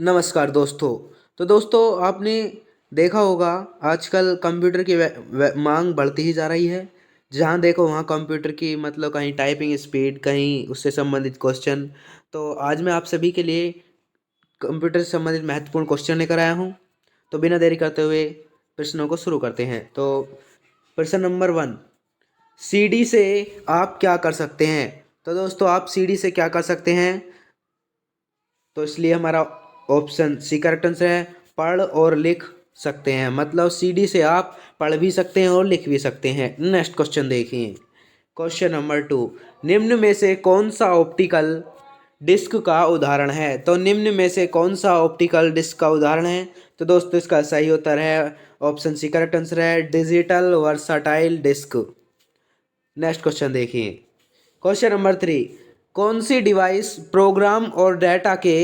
नमस्कार दोस्तों। तो दोस्तों आपने देखा होगा आजकल कंप्यूटर की मांग बढ़ती ही जा रही है। जहाँ देखो वहाँ कंप्यूटर की मतलब कहीं टाइपिंग स्पीड कहीं उससे संबंधित क्वेश्चन। तो आज मैं आप सभी के लिए कंप्यूटर से संबंधित महत्वपूर्ण क्वेश्चन लेकर आया हूँ। तो बिना देरी करते हुए प्रश्नों को शुरू करते हैं। तो प्रश्न नंबर 1, सीडी से आप क्या कर सकते हैं। तो दोस्तों आप सीडी से क्या कर सकते हैं, तो इसलिए हमारा ऑप्शन सी करेक्ट आंसर है। पढ़ और लिख सकते हैं, मतलब सीडी से आप पढ़ भी सकते हैं और लिख भी सकते हैं। नेक्स्ट क्वेश्चन देखिए। क्वेश्चन नंबर 2, निम्न में से कौन सा ऑप्टिकल डिस्क का उदाहरण है। तो निम्न में से कौन सा ऑप्टिकल डिस्क का उदाहरण है। तो दोस्तों इसका सही उत्तर है ऑप्शन सी करेक्ट आंसर है, digital versatile disc. Next question देखिए। क्वेश्चन नंबर 3, कौन सी डिवाइस प्रोग्राम और डाटा के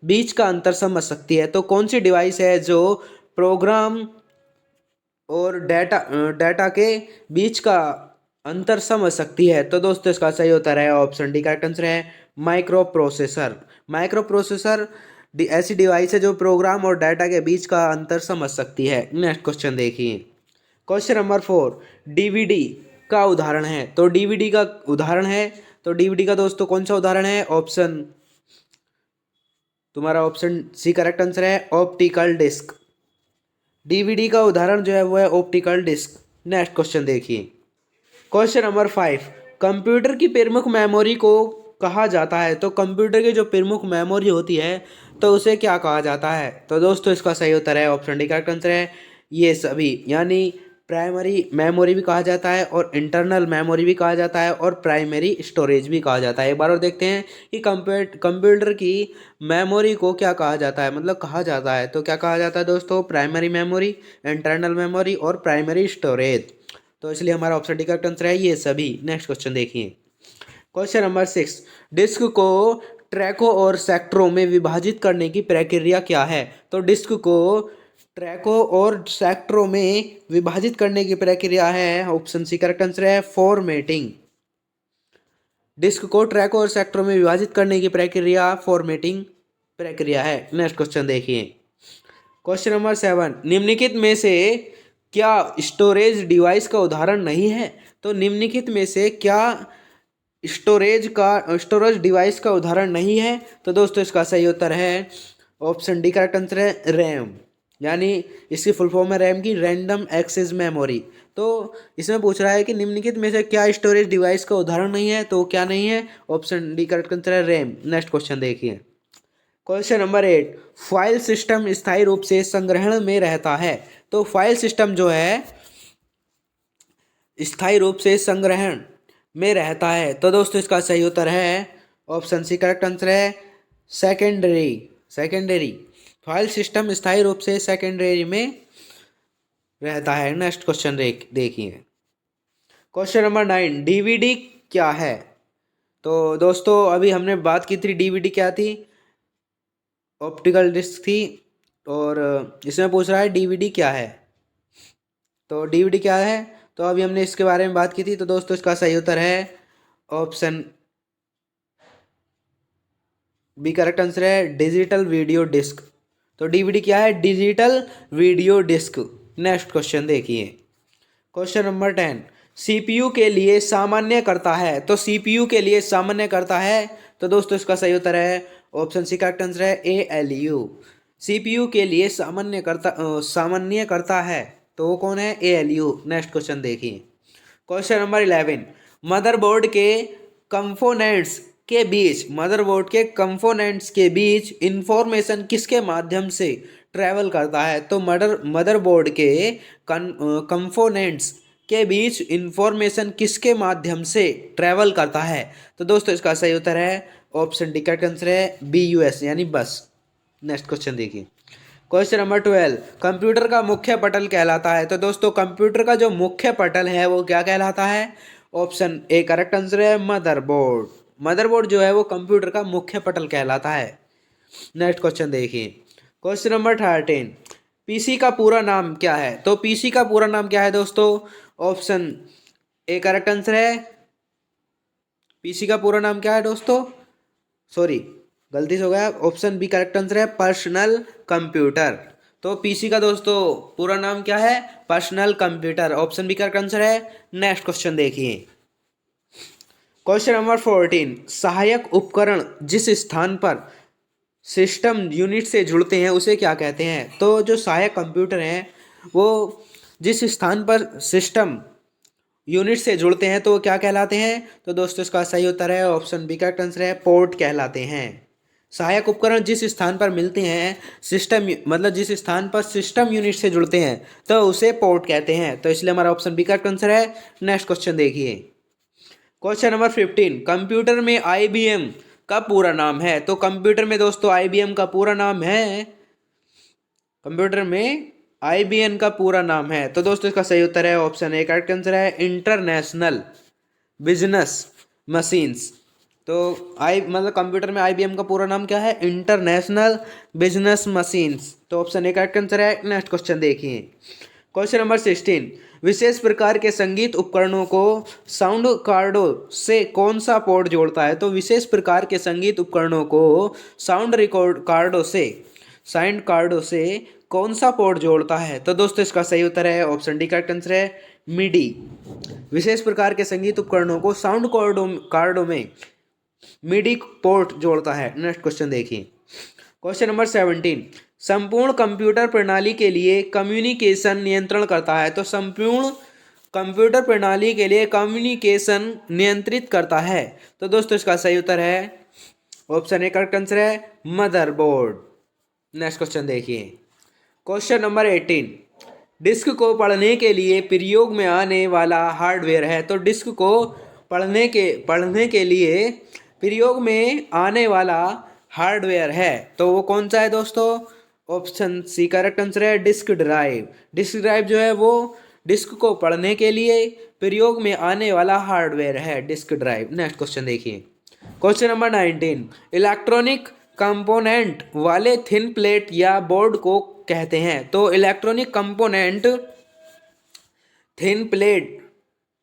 बीच का अंतर समझ सकती है। तो कौन सी डिवाइस है जो प्रोग्राम और डाटा के बीच का अंतर समझ सकती है। तो दोस्तों इसका सही उत्तर है ऑप्शन डी करेक्ट आंसर है, माइक्रो प्रोसेसर। माइक्रो प्रोसेसर ऐसी डिवाइस है जो प्रोग्राम और डाटा के बीच का अंतर समझ सकती है। नेक्स्ट क्वेश्चन देखिए। क्वेश्चन नंबर 4, डीवीडी का उदाहरण है। तो डीवीडी का उदाहरण है, तो डीवीडी का दोस्तों कौन सा उदाहरण है। ऑप्शन तुम्हारा ऑप्शन सी करेक्ट आंसर है, ऑप्टिकल डिस्क। डीवीडी का उदाहरण जो है वो है ऑप्टिकल डिस्क। नेक्स्ट क्वेश्चन देखिए। क्वेश्चन नंबर 5, कंप्यूटर की प्रमुख मेमोरी को कहा जाता है। तो कंप्यूटर की जो प्रमुख मेमोरी होती है तो उसे क्या कहा जाता है। तो दोस्तों इसका सही उत्तर है ऑप्शन डी करेक्ट आंसर है, ये सभी, यानी प्राइमरी मेमोरी भी कहा जाता है और इंटरनल मेमोरी भी कहा जाता है और प्राइमरी स्टोरेज भी कहा जाता है। एक बार और देखते हैं कि कंप्यूटर की मेमोरी को क्या कहा जाता है, मतलब कहा जाता है तो क्या कहा जाता है दोस्तों, प्राइमरी मेमोरी, इंटरनल मेमोरी और प्राइमरी स्टोरेज। तो इसलिए हमारा ऑप्शन डी करेक्ट आंसर है ये सभी। नेक्स्ट क्वेश्चन देखिए। क्वेश्चन नंबर 6, डिस्क को ट्रैकों और सेक्टरों में विभाजित करने की प्रक्रिया क्या है। तो डिस्क को ट्रैकों और सेक्टरों में विभाजित करने की प्रक्रिया है, ऑप्शन सी करेक्ट आंसर है, फॉर्मेटिंग। डिस्क को ट्रैकों और सेक्टरों में विभाजित करने की प्रक्रिया फॉर्मेटिंग प्रक्रिया है। नेक्स्ट क्वेश्चन देखिए। क्वेश्चन नंबर 7, निम्नलिखित में से क्या स्टोरेज डिवाइस का उदाहरण नहीं है। तो निम्नलिखित में से क्या स्टोरेज डिवाइस का उदाहरण नहीं है। तो दोस्तों इसका सही उत्तर है ऑप्शन डी करेक्ट आंसर है, रैम, यानी इसकी फुल फॉर्म है रैम की, रैंडम एक्सेस मेमोरी। तो इसमें पूछ रहा है कि निम्नलिखित में से क्या स्टोरेज डिवाइस का उदाहरण नहीं है, तो क्या नहीं है, ऑप्शन डी करेक्ट आंसर है, रैम। नेक्स्ट क्वेश्चन देखिए। क्वेश्चन नंबर 8, फाइल सिस्टम स्थायी रूप से संग्रहण में रहता है। तो फाइल सिस्टम जो है स्थायी रूप से संग्रहण में रहता है। तो दोस्तों इसका सही उत्तर है ऑप्शन सी करेक्ट आंसर है, सेकेंडरी। सेकेंडरी फाइल सिस्टम स्थायी रूप से सेकेंडरी में रहता है। नेक्स्ट क्वेश्चन देखिए। क्वेश्चन नंबर 9, डीवीडी क्या है। तो दोस्तों अभी हमने बात की थी डीवीडी क्या थी, ऑप्टिकल डिस्क थी, और इसमें पूछ रहा है डीवीडी क्या है। तो डीवीडी क्या है, तो अभी हमने इसके बारे में बात की थी। तो दोस्तों इसका सही उत्तर है ऑप्शन बी करेक्ट आंसर है, डिजिटल वीडियो डिस्क। तो डीवीडी क्या है, digital video disc. Next question देखिए। क्वेश्चन नंबर 10, सीपीयू के लिए सामान्य करता है। तो सीपीयू के लिए सामान्य करता है, तो दोस्तों इसका सही उत्तर है ऑप्शन सी करेक्ट आंसर है, एएलयू। सीपीयू के लिए सामान्य करता है, तो वो कौन है, एएलयू। नेक्स्ट क्वेश्चन देखिए। क्वेश्चन नंबर 11, मदरबोर्ड के कंपोनेंट्स के बीच मदरबोर्ड के कंपोनेंट्स के बीच इंफॉर्मेशन किसके माध्यम से ट्रैवल करता है। तो मदरबोर्ड के कंपोनेंट्स के बीच इंफॉर्मेशन किसके माध्यम से ट्रैवल करता है। तो दोस्तों इसका सही उत्तर है ऑप्शन डी का आंसर है, बीयूएस, यानी बस। नेक्स्ट क्वेश्चन देखिए। क्वेश्चन नंबर 12, कंप्यूटर का मुख्य पटल कहलाता है। तो दोस्तों कंप्यूटर का जो मुख्य पटल है वो क्या कहलाता है, ऑप्शन ए करेक्ट आंसर है, मदरबोर्ड। मदरबोर्ड जो है वो कंप्यूटर का मुख्य पटल कहलाता है। नेक्स्ट क्वेश्चन देखिए। क्वेश्चन नंबर 13, पीसी का पूरा नाम क्या है। तो पीसी का पूरा नाम क्या है दोस्तों, ऑप्शन ए करेक्ट आंसर है, पीसी का पूरा नाम क्या है दोस्तों, सॉरी गलती से हो गया, ऑप्शन बी करेक्ट आंसर है पर्सनल कंप्यूटर। तो पीसी का दोस्तों पूरा नाम क्या है? Personal computer. Option B correct answer है। नेक्स्ट क्वेश्चन देखिए, क्वेश्चन नंबर 14, सहायक उपकरण जिस स्थान पर सिस्टम यूनिट से जुड़ते हैं उसे क्या कहते हैं? तो जो सहायक कंप्यूटर हैं वो जिस स्थान पर सिस्टम यूनिट से जुड़ते हैं तो वो क्या कहलाते हैं? तो दोस्तों इसका सही उत्तर है ऑप्शन बी, करेक्ट आंसर है पोर्ट कहलाते हैं। सहायक उपकरण जिस स्थान पर मिलते हैं सिस्टम, मतलब जिस स्थान पर सिस्टम यूनिट से जुड़ते हैं तो उसे पोर्ट कहते हैं। तो इसलिए हमारा ऑप्शन बी करेक्ट आंसर है। नेक्स्ट क्वेश्चन देखिए, क्वेश्चन नंबर 15, कंप्यूटर में आईबीएम का पूरा नाम है। तो कंप्यूटर में दोस्तों आईबीएम का पूरा नाम है, कंप्यूटर में आईबीएम का पूरा नाम है। तो दोस्तों इसका सही उत्तर है ऑप्शन ए, करेक्ट आंसर है इंटरनेशनल बिजनेस मशीन्स। तो मतलब कंप्यूटर में आईबीएम का पूरा नाम क्या है? International business machines. तो ऑप्शन ए करेक्ट आंसर है। नेक्स्ट क्वेश्चन देखिए, क्वेश्चन नंबर 16, विशेष प्रकार के संगीत उपकरणों को साउंड कार्डों से कौन सा पोर्ट जोड़ता है? तो विशेष प्रकार के संगीत उपकरणों को साउंड रिकॉर्ड कार्डों से, साउंड कार्डों से कौन सा पोर्ट जोड़ता है? तो दोस्तों इसका सही उत्तर है ऑप्शन डी, करेक्ट आंसर है मिडी। विशेष प्रकार के संगीत उपकरणों को साउंड कार्डों में मिडी पोर्ट जोड़ता है। नेक्स्ट क्वेश्चन देखिए, क्वेश्चन नंबर 17, संपूर्ण कंप्यूटर प्रणाली के लिए कम्युनिकेशन नियंत्रण करता है। तो संपूर्ण कंप्यूटर प्रणाली के लिए कम्युनिकेशन नियंत्रित करता है। तो दोस्तों इसका सही उत्तर है ऑप्शन ए, करेक्ट आंसर है मदरबोर्ड। नेक्स्ट क्वेश्चन देखिए, क्वेश्चन नंबर 18, डिस्क को पढ़ने के लिए प्रयोग में आने वाला हार्डवेयर है। तो डिस्क को पढ़ने के लिए प्रयोग में आने वाला हार्डवेयर है तो वो कौन सा है दोस्तों? ऑप्शन सी करेक्ट आंसर है डिस्क ड्राइव। डिस्क ड्राइव जो है वो डिस्क को पढ़ने के लिए प्रयोग में आने वाला हार्डवेयर है, डिस्क ड्राइव। नेक्स्ट क्वेश्चन देखिए, क्वेश्चन नंबर 19, इलेक्ट्रॉनिक कंपोनेंट वाले थिन प्लेट या बोर्ड को कहते हैं। तो इलेक्ट्रॉनिक कंपोनेंट थिन प्लेट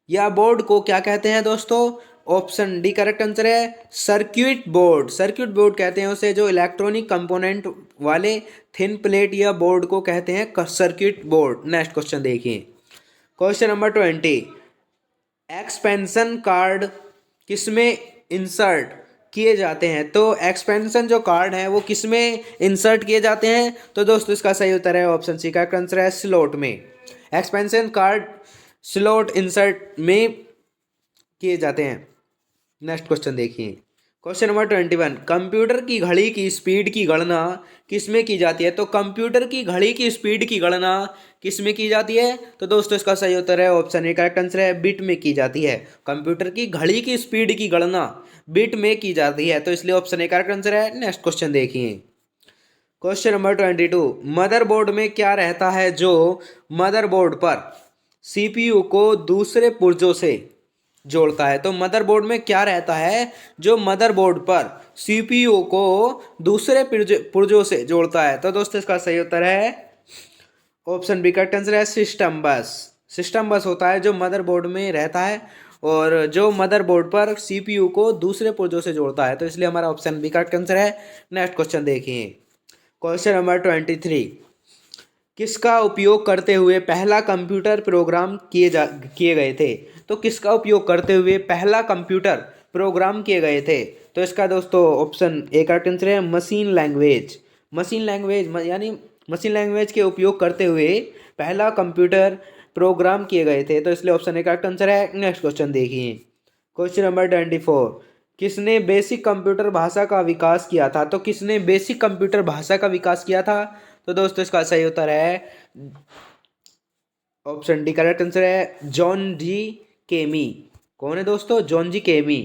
या बोर्ड को क्या कहते हैं दोस्तों? ऑप्शन डी करेक्ट आंसर है सर्किट बोर्ड। सर्किट बोर्ड कहते हैं उसे, जो इलेक्ट्रॉनिक कंपोनेंट वाले थिन प्लेट या बोर्ड को कहते हैं सर्किट बोर्ड। नेक्स्ट क्वेश्चन देखिए, क्वेश्चन नंबर 20, एक्सपेंशन कार्ड किसमें इंसर्ट किए जाते हैं? तो एक्सपेंशन जो कार्ड है वो किसमें इंसर्ट किए जाते हैं? तो दोस्तों इसका सही उत्तर है ऑप्शन सी का आंसर है स्लॉट में। एक्सपेंशन कार्ड स्लॉट इंसर्ट में किए जाते हैं। नेक्स्ट क्वेश्चन देखिए, क्वेश्चन नंबर 21, कंप्यूटर की घड़ी की स्पीड की गणना किसमें की जाती है? तो कंप्यूटर की घड़ी की स्पीड की गणना किसमें की जाती है? तो दोस्तों इसका सही उत्तर है ऑप्शन ए, करेक्ट आंसर है बिट में की जाती है। कंप्यूटर की घड़ी की स्पीड की गणना बिट में की जाती है, तो इसलिए ऑप्शन ए करेक्ट आंसर है। नेक्स्ट क्वेश्चन देखिए, क्वेश्चन नंबर 22, मदरबोर्ड में क्या रहता है जो मदरबोर्ड पर सीपीयू को दूसरे पुर्जों से जोड़ता है? तो मदरबोर्ड में क्या रहता है जो मदरबोर्ड पर सीपीयू को दूसरे पुर्जों से जोड़ता है? तो दोस्तों इसका सही उत्तर है ऑप्शन बी, करेक्ट आंसर है सिस्टम बस। सिस्टम बस होता है जो मदरबोर्ड में रहता है और जो मदरबोर्ड पर सीपीयू को दूसरे पुर्जों से जोड़ता है, तो इसलिए हमारा ऑप्शन बी करेक्ट आंसर है। नेक्स्ट क्वेश्चन देखिए, क्वेश्चन नंबर 23, किसका उपयोग करते हुए पहला कंप्यूटर प्रोग्राम किए गए थे? तो किसका उपयोग करते हुए पहला कंप्यूटर प्रोग्राम किए गए थे? तो इसका दोस्तों ऑप्शन ए करेक्ट आंसर है मशीन लैंग्वेज। मशीन लैंग्वेज यानी मशीन लैंग्वेज के उपयोग करते हुए पहला कंप्यूटर प्रोग्राम किए गए थे, तो इसलिए ऑप्शन ए करेक्ट आंसर है। नेक्स्ट क्वेश्चन देखिए, क्वेश्चन नंबर 24, किसने बेसिक कंप्यूटर भाषा का विकास किया था? तो किसने बेसिक कंप्यूटर भाषा का विकास किया था? तो दोस्तों इसका सही उत्तर है ऑप्शन डी, करेक्ट आंसर है जॉन जी केमी। कौन है दोस्तों? जॉन जी केमी।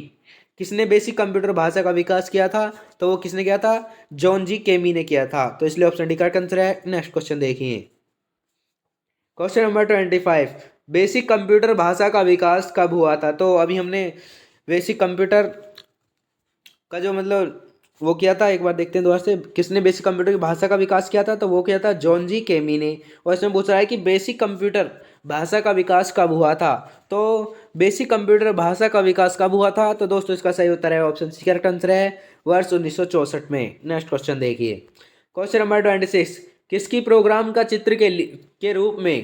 किसने बेसिक कंप्यूटर भाषा का विकास किया था? तो वो किसने किया था? जॉन जी केमी ने किया था, तो इसलिए ऑप्शन डी करेक्ट आंसर है। नेक्स्ट क्वेश्चन देखिए, क्वेश्चन नंबर 25, बेसिक कंप्यूटर भाषा का विकास कब हुआ था? तो अभी हमने बेसिक कंप्यूटर का जो मतलब वो किया था, एक बार देखते हैं दोबारा से, किसने बेसिक कंप्यूटर की भाषा का विकास किया था? तो वो किया था जॉन जी केमी ने। और इसमें पूछ रहा है कि बेसिक कंप्यूटर भाषा का विकास कब हुआ था? तो बेसिक कंप्यूटर भाषा का विकास कब हुआ था? तो दोस्तों इसका सही उत्तर है ऑप्शन सी, करेक्ट आंसर है वर्ष 1964 में। नेक्स्ट क्वेश्चन देखिए, क्वेश्चन नंबर 26, किसकी प्रोग्राम का चित्र के रूप में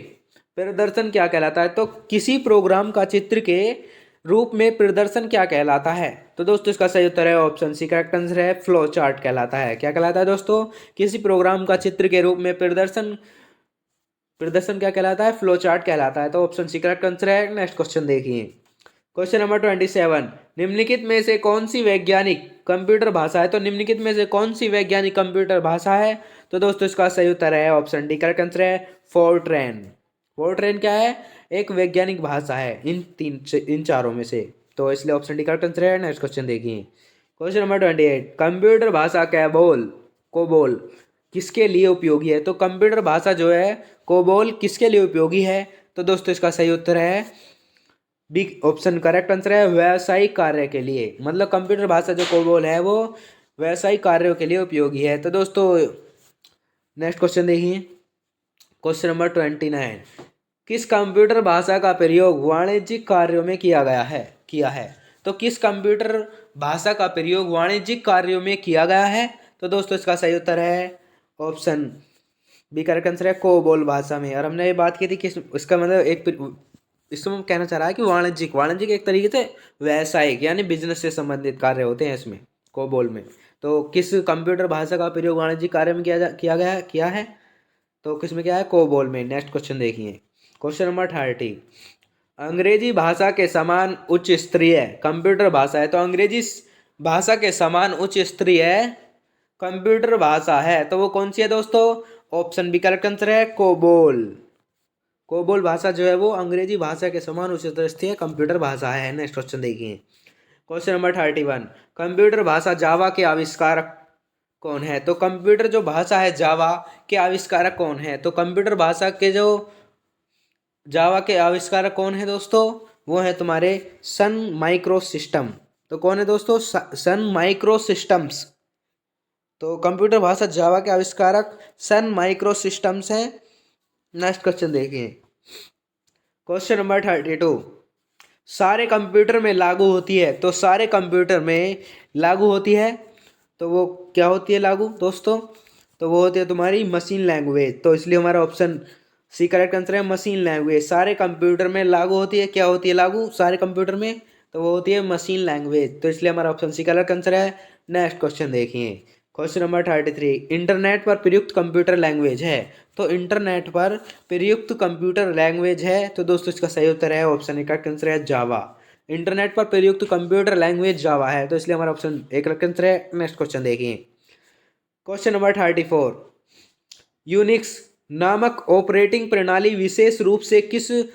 प्रदर्शन क्या कहलाता है? तो किसी प्रोग्राम का चित्र के रूप में प्रदर्शन क्या कहलाता है? तो दोस्तों इसका सही उत्तर है ऑप्शन सी, करेक्ट आंसर है फ्लो चार्ट कहलाता है। क्या कहलाता है दोस्तों? किसी प्रोग्राम का चित्र के रूप में प्रदर्शन प्रदर्शन क्या कहलाता है? फ्लो चार्ट कहलाता है। तो ऑप्शन सी करेक्ट आंसर है। नेक्स्ट क्वेश्चन देखिए, क्वेश्चन नंबर 27, निम्नलिखित में से कौन सी वैज्ञानिक कंप्यूटर भाषा है? तो निम्नलिखित में से कौन सी वैज्ञानिक कंप्यूटर भाषा है? तो दोस्तों इसका सही उत्तर है ऑप्शन डी, करेक्ट आंसर है फोर्ट्रैन। फोर्ट्रैन क्या है? एक वैज्ञानिक भाषा है इन चारों में से, तो इसलिए ऑप्शन डी करेक्ट आंसर है। नेक्स्ट क्वेश्चन देखिए, क्वेश्चन नंबर 28, कंप्यूटर भाषा कोबोल किसके लिए उपयोगी है? तो कंप्यूटर भाषा जो है कोबोल किसके लिए उपयोगी है? तो दोस्तों इसका सही उत्तर है बी ऑप्शन, करेक्ट आंसर है व्यावसायिक कार्य के लिए। मतलब कंप्यूटर भाषा जो कोबोल है वो व्यावसायिक कार्यों के लिए उपयोगी है। तो दोस्तों नेक्स्ट क्वेश्चन देखिए, क्वेश्चन नंबर 29, किस कंप्यूटर भाषा का प्रयोग वाणिज्यिक कार्यों में किया है? तो किस कंप्यूटर भाषा का प्रयोग वाणिज्यिक कार्यों में किया गया है? तो दोस्तों इसका सही उत्तर है ऑप्शन बी, करेक्ट आंसर है कोबोल भाषा में। और हमने ये बात की थी कि इसका मतलब इसमें कहना चाह रहा है कि वाणिज्यिक एक तरीके से व्यावसायिक यानी बिजनेस से संबंधित कार्य होते हैं इसमें कोबोल में। तो किस कंप्यूटर भाषा का प्रयोग वाणिज्यिक कार्य में किया है? तो किस में क्या है? कोबोल में। नेक्स्ट क्वेश्चन देखिए, क्वेश्चन नंबर 30, अंग्रेजी भाषा के समान उच्च स्तरीय कंप्यूटर भाषा है? तो अंग्रेजी भाषा के समान उच्च स्तरीय कंप्यूटर भाषा है तो वो कौन सी है दोस्तों? ऑप्शन बी करेक्ट आंसर है कोबोल। कोबोल भाषा जो है वो अंग्रेजी भाषा के समान उच्च स्तरीय कंप्यूटर भाषा है। नेक्स्ट क्वेश्चन देखिए, क्वेश्चन नंबर 31, कंप्यूटर भाषा जावा के आविष्कारक कौन है? तो कंप्यूटर जो भाषा है जावा के आविष्कारक कौन है? तो कंप्यूटर भाषा के जो जावा के आविष्कारक कौन है दोस्तों? वो है तुम्हारे सन माइक्रो सिस्टम। तो कौन है दोस्तों? Sun micro systems. तो कंप्यूटर भाषा जावा के आविष्कारक सन माइक्रो सिस्टम्स हैं। नेक्स्ट क्वेश्चन देखिए, क्वेश्चन नंबर 32, सारे कंप्यूटर में लागू होती है? तो सारे कंप्यूटर में लागू होती है तो वो क्या होती है लागू दोस्तों? तो वो होती है तुम्हारी मशीन लैंग्वेज। तो इसलिए हमारा ऑप्शन सी करेक्ट आंसर है मशीन लैंग्वेज। सारे कंप्यूटर में लागू होती है, क्या होती है लागू सारे कंप्यूटर में? तो वो होती है मशीन लैंग्वेज। तो इसलिए हमारा ऑप्शन सी करेक्ट आंसर है। नेक्स्ट क्वेश्चन देखिए, क्वेश्चन नंबर 33, इंटरनेट पर प्रयुक्त कंप्यूटर लैंग्वेज है? तो इंटरनेट पर प्रयुक्त कंप्यूटर लैंग्वेज है तो दोस्तों इसका सही उत्तर है ऑप्शन ए, करेक्ट आंसर है जावा। इंटरनेट पर प्रयुक्त कंप्यूटर लैंग्वेज जावा है तो इसलिए हमारा ऑप्शन ए करेक्ट आंसर है। नेक्स्ट क्वेश्चन देखिए, क्वेश्चन नंबर 34, यूनिक्स नामक ऑपरेटिंग प्रणाली विशेष रूप से किस हेतु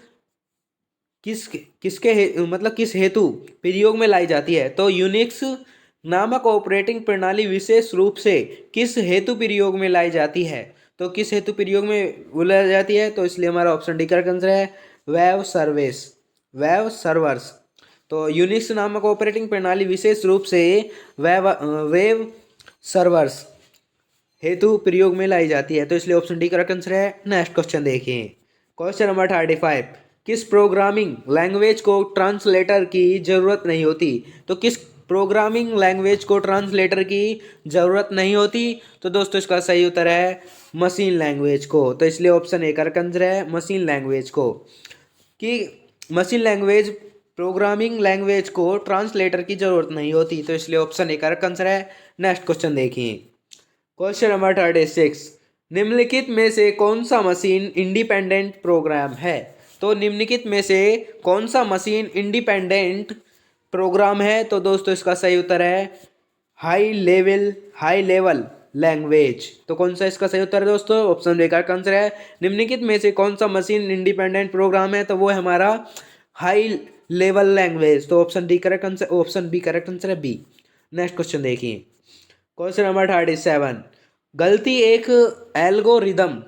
प्रयोग में लाई जाती है? तो यूनिक्स नामक ऑपरेटिंग प्रणाली विशेष रूप से किस हेतु प्रयोग में लाई जाती है? तो किस हेतु प्रयोग में लाई जाती है? तो इसलिए हमारा ऑप्शन डी करेक्ट आंसर है वेब सर्वर्स। तो यूनिक्स नामक ऑपरेटिंग प्रणाली विशेष रूप से वेब सर्वर्स हेतु प्रयोग में लाई जाती है तो इसलिए ऑप्शन डी करेक्ट आंसर है। नेक्स्ट क्वेश्चन देखिए, क्वेश्चन नंबर 35, किस प्रोग्रामिंग लैंग्वेज को ट्रांसलेटर की जरूरत नहीं होती? तो किस प्रोग्रामिंग लैंग्वेज को ट्रांसलेटर की जरूरत नहीं होती? तो दोस्तों इसका सही उत्तर है मशीन लैंग्वेज को। तो इसलिए ऑप्शन ए करेक्ट आंसर है मशीन लैंग्वेज को, कि मशीन लैंग्वेज प्रोग्रामिंग लैंग्वेज को ट्रांसलेटर की जरूरत नहीं होती तो इसलिए ऑप्शन ए करेक्ट आंसर है। नेक्स्ट क्वेश्चन देखिए, क्वेश्चन नंबर 36, निम्नलिखित में से कौन सा मशीन इंडिपेंडेंट प्रोग्राम है? तो निम्नलिखित में से कौन सा मशीन इंडिपेंडेंट प्रोग्राम है? तो दोस्तों इसका सही उत्तर है हाई लेवल लैंग्वेज। तो कौन सा इसका सही उत्तर है दोस्तों? ऑप्शन बी का आंसर है। निम्नलिखित में से कौन सा मशीन इंडिपेंडेंट प्रोग्राम है? तो वो है हमारा हाई लेवल लैंग्वेज। तो option D correct answer, option B correct answer है बी। नेक्स्ट क्वेश्चन देखिए, क्वेश्चन नंबर 37, गलती एक एल्गोरिदम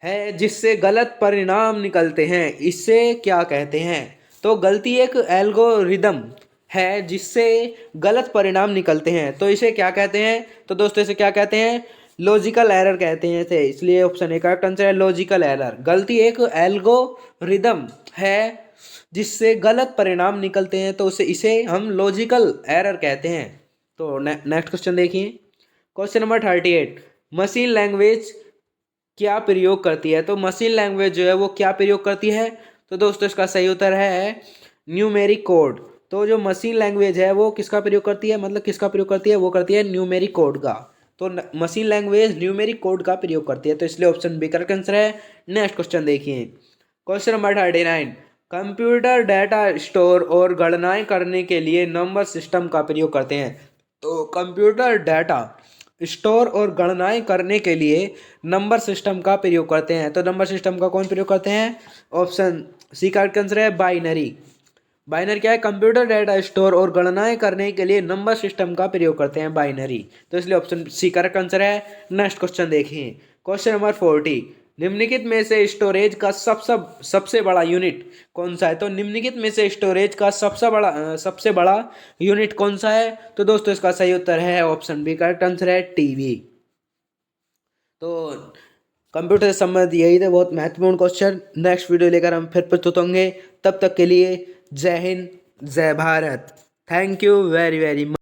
है जिससे गलत परिणाम निकलते हैं, इससे क्या कहते हैं? तो गलती एक एल्गोरिदम है जिससे गलत परिणाम निकलते हैं, तो इसे क्या कहते हैं? तो दोस्तों इसे क्या कहते हैं? लॉजिकल एरर कहते हैं इसे। इसलिए ऑप्शन ए का करेक्ट आंसर है लॉजिकल एरर। गलती एक एल्गोरिदम है जिससे गलत परिणाम निकलते हैं, तो इसे हम लॉजिकल एरर कहते हैं। तो नेक्स्ट क्वेश्चन देखिए, क्वेश्चन नंबर 38। मशीन लैंग्वेज क्या प्रयोग करती है? तो मशीन लैंग्वेज जो है वो क्या प्रयोग करती है? तो दोस्तों इसका सही उत्तर है न्यूमेरिक कोड। तो जो मशीन लैंग्वेज है वो किसका प्रयोग करती है, मतलब किसका प्रयोग करती है? वो करती है न्यूमेरिक कोड का। तो मशीन लैंग्वेज न्यूमेरिक कोड का प्रयोग करती है, तो इसलिए ऑप्शन बी करेक्ट आंसर है। नेक्स्ट क्वेश्चन देखिए, question number 39। Computer data store और गणनाएं करने के लिए नंबर सिस्टम का प्रयोग करते हैं। तो कंप्यूटर डाटा स्टोर और गणनाएं करने के लिए नंबर सिस्टम का प्रयोग करते हैं। तो नंबर सिस्टम का कौन प्रयोग करते हैं? ऑप्शन सी का आंसर है बाइनरी। बाइनरी क्या है? कंप्यूटर डाटा स्टोर और गणनाएं करने के लिए नंबर सिस्टम का प्रयोग करते हैं, बाइनरी। तो इसलिए ऑप्शन सी करेक्ट आंसर है। नेक्स्ट क्वेश्चन देखिए, क्वेश्चन नंबर 40। निम्नलिखित में से स्टोरेज का सबसे बड़ा यूनिट कौन सा है? तो निम्नलिखित में से स्टोरेज का सबसे बड़ा यूनिट कौन सा है? तो दोस्तों इसका सही उत्तर है ऑप्शन बी करेक्ट आंसर है टीबी। तो कंप्यूटर से संबंधित यही थे बहुत महत्वपूर्ण क्वेश्चन। नेक्स्ट वीडियो लेकर हम फिर प्रस्तुत होंगे। तब तक के लिए जय हिंद, जय Bharat. Thank you very very much.